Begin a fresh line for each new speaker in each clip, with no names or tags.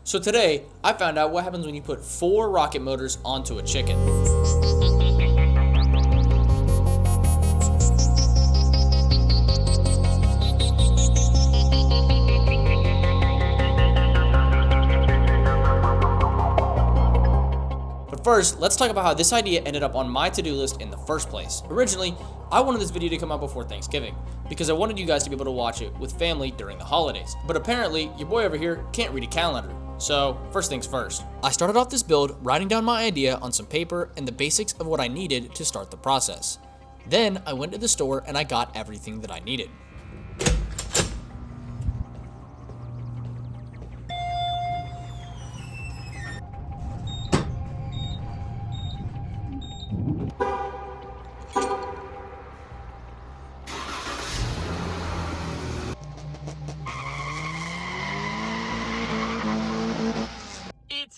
So today, I found out what happens when you put 4 rocket motors onto a chicken. But first, let's talk about how this idea ended up on my to-do list in the first place. Originally, I wanted this video to come out before Thanksgiving, because I wanted you guys to be able to watch it with family during the holidays. But apparently, your boy over here can't read a calendar. So, first things first. I started off this build writing down my idea on some paper and the basics of what I needed to start the process. Then, I went to the store and I got everything that I needed.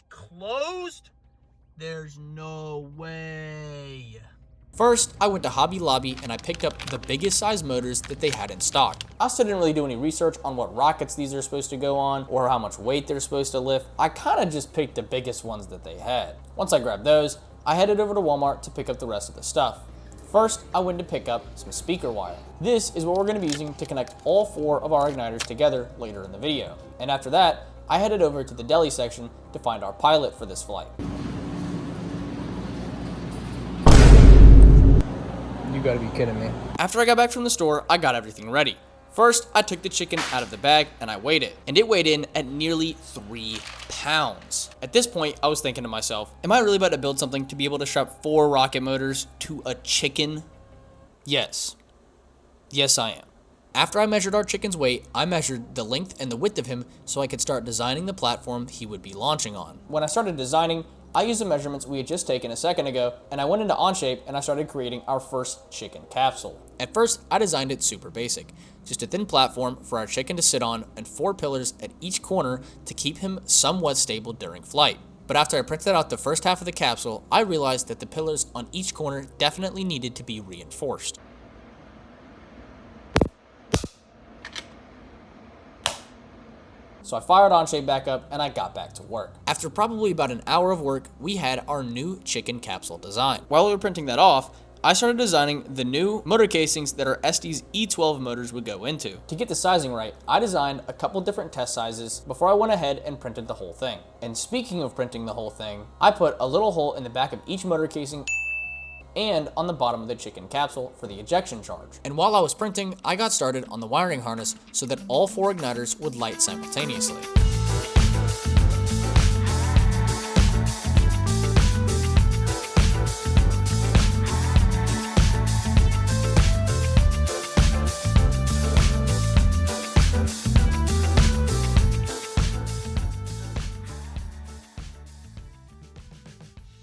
Closed? There's no way.
First, I went to Hobby Lobby and I picked up the biggest size motors that they had in stock. I still didn't really do any research on what rockets these are supposed to go on or how much weight they're supposed to lift. I kind of just picked the biggest ones that they had. Once I grabbed those, I headed over to Walmart to pick up the rest of the stuff. First, I went to pick up some speaker wire. This is what we're going to be using to connect all 4 of our igniters together later in the video. And after that, I headed over to the deli section to find our pilot for this flight.
You gotta be kidding me.
After I got back from the store, I got everything ready. First, I took the chicken out of the bag and I weighed it, and it weighed in at nearly 3 pounds. At this point, I was thinking to myself, am I really about to build something to be able to strap 4 rocket motors to a chicken? Yes. Yes, I am. After I measured our chicken's weight, I measured the length and the width of him so I could start designing the platform he would be launching on. When I started designing, I used the measurements we had just taken a second ago, and I went into Onshape and I started creating our first chicken capsule. At first, I designed it super basic. Just a thin platform for our chicken to sit on and 4 pillars at each corner to keep him somewhat stable during flight. But after I printed out the first half of the capsule, I realized that the pillars on each corner definitely needed to be reinforced. So I fired Onshape back up and I got back to work. After probably about an hour of work, we had our new chicken capsule design. While we were printing that off, I started designing the new motor casings that our Estes E12 motors would go into. To get the sizing right, I designed a couple different test sizes before I went ahead and printed the whole thing. And speaking of printing the whole thing, I put a little hole in the back of each motor casing and on the bottom of the chicken capsule for the ejection charge. And while I was printing, I got started on the wiring harness so that all 4 igniters would light simultaneously.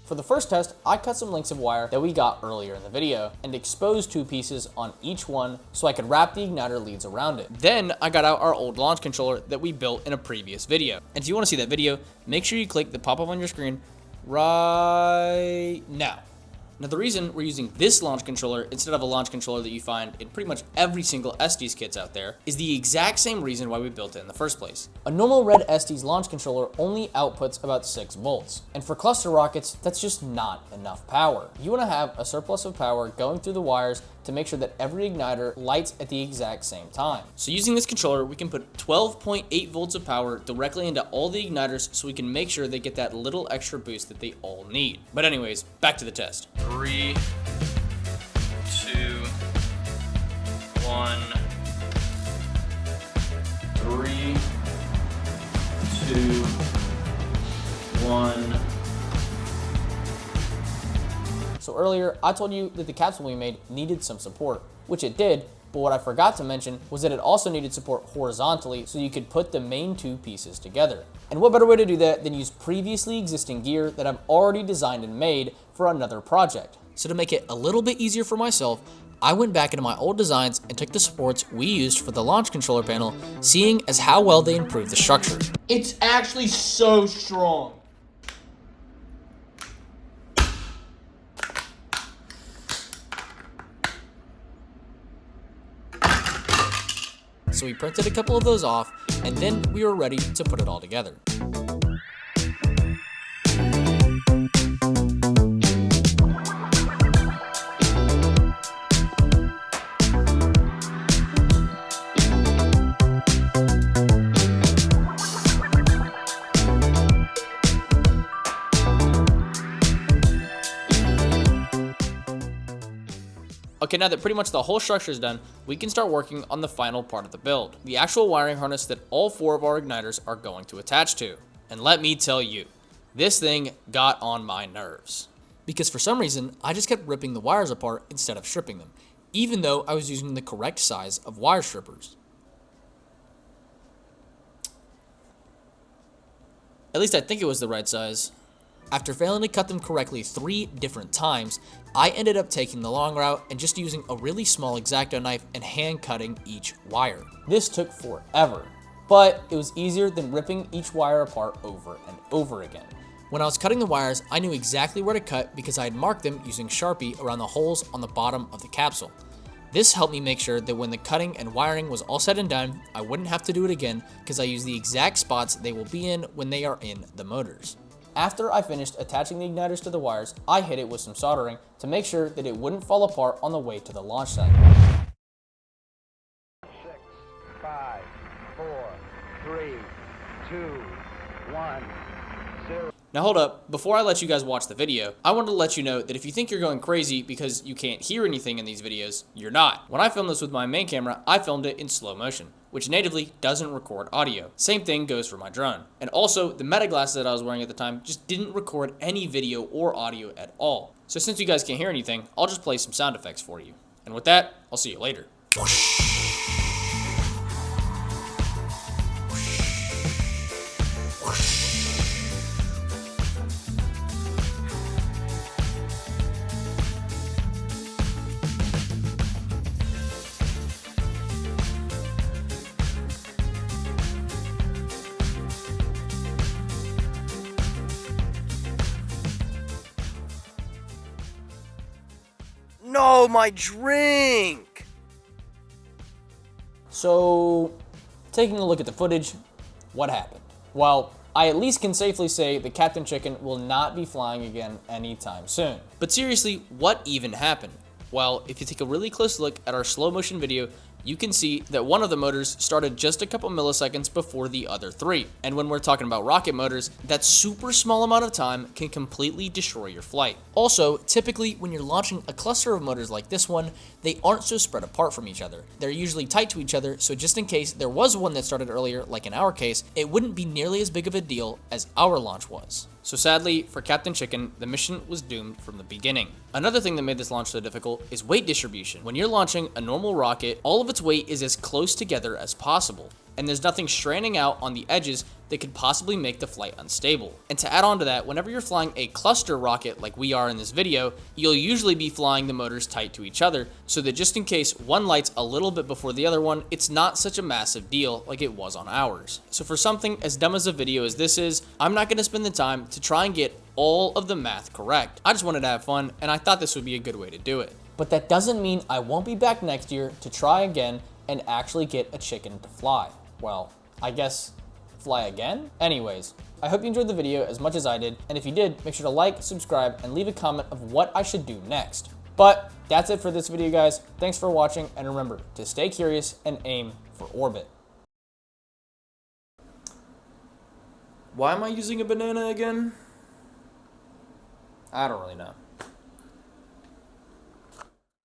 For the first test, I cut some lengths of wire that we got earlier in the video and exposed 2 pieces on each one so I could wrap the igniter leads around it. Then I got out our old launch controller that we built in a previous video. And if you want to see that video, make sure you click the pop-up on your screen right now. Now the reason we're using this launch controller instead of a launch controller that you find in pretty much every single Estes kits out there is the exact same reason why we built it in the first place. A normal red Estes launch controller only outputs about 6 volts, and for cluster rockets, that's just not enough power. You want to have a surplus of power going through the wires to make sure that every igniter lights at the exact same time. So using this controller, we can put 12.8 volts of power directly into all the igniters so we can make sure they get that little extra boost that they all need. But anyways, back to the test. 3, 2, 1. 3, 2, 1. So earlier, I told you that the capsule we made needed some support, which it did, but what I forgot to mention was that it also needed support horizontally so you could put the main 2 pieces together. And what better way to do that than use previously existing gear that I've already designed and made for another project. So to make it a little bit easier for myself, I went back into my old designs and took the supports we used for the launch controller panel, seeing as how well they improved the structure.
It's actually so strong.
So we printed a couple of those off, and then we were ready to put it all together. Okay, now that pretty much the whole structure is done, we can start working on the final part of the build, the actual wiring harness that all 4 of our igniters are going to attach to. And let me tell you, this thing got on my nerves. Because for some reason, I just kept ripping the wires apart instead of stripping them, even though I was using the correct size of wire strippers. At least I think it was the right size. After failing to cut them correctly 3 different times, I ended up taking the long route and just using a really small X-Acto knife and hand cutting each wire. This took forever, but it was easier than ripping each wire apart over and over again. When I was cutting the wires, I knew exactly where to cut because I had marked them using Sharpie around the holes on the bottom of the capsule. This helped me make sure that when the cutting and wiring was all said and done, I wouldn't have to do it again because I used the exact spots they will be in when they are in the motors. After I finished attaching the igniters to the wires, I hit it with some soldering to make sure that it wouldn't fall apart on the way to the launch site.
6, 5, 4, 3, 2, 1, 0.
Now hold up, before I let you guys watch the video, I wanted to let you know that if you think you're going crazy because you can't hear anything in these videos, you're not. When I filmed this with my main camera, I filmed it in slow motion, which natively doesn't record audio. Same thing goes for my drone. And also, the meta glasses that I was wearing at the time just didn't record any video or audio at all. So since you guys can't hear anything, I'll just play some sound effects for you. And with that, I'll see you later.
No, my drink!
So, taking a look at the footage, what happened? Well, I at least can safely say the Captain Chicken will not be flying again anytime soon. But seriously, what even happened? Well, if you take a really close look at our slow motion video, you can see that one of the motors started just a couple milliseconds before the other 3. And when we're talking about rocket motors, that super small amount of time can completely destroy your flight. Also, typically when you're launching a cluster of motors like this one, they aren't so spread apart from each other. They're usually tight to each other, so just in case there was one that started earlier, like in our case, it wouldn't be nearly as big of a deal as our launch was. So sadly, for Captain Chicken, the mission was doomed from the beginning. Another thing that made this launch so difficult is weight distribution. When you're launching a normal rocket, all of its weight is as close together as possible, and there's nothing straining out on the edges that could possibly make the flight unstable. And to add on to that, whenever you're flying a cluster rocket like we are in this video, you'll usually be flying the motors tight to each other, so that just in case one lights a little bit before the other one, it's not such a massive deal like it was on ours. So for something as dumb as a video as this is, I'm not going to spend the time to try and get all of the math correct. I just wanted to have fun, and I thought this would be a good way to do it. But that doesn't mean I won't be back next year to try again and actually get a chicken to fly. Well, I guess fly again? Anyways, I hope you enjoyed the video as much as I did, and if you did, make sure to like, subscribe, and leave a comment of what I should do next. But that's it for this video, guys. Thanks for watching, and remember to stay curious and aim for orbit. Why am I using a banana again? I don't really know.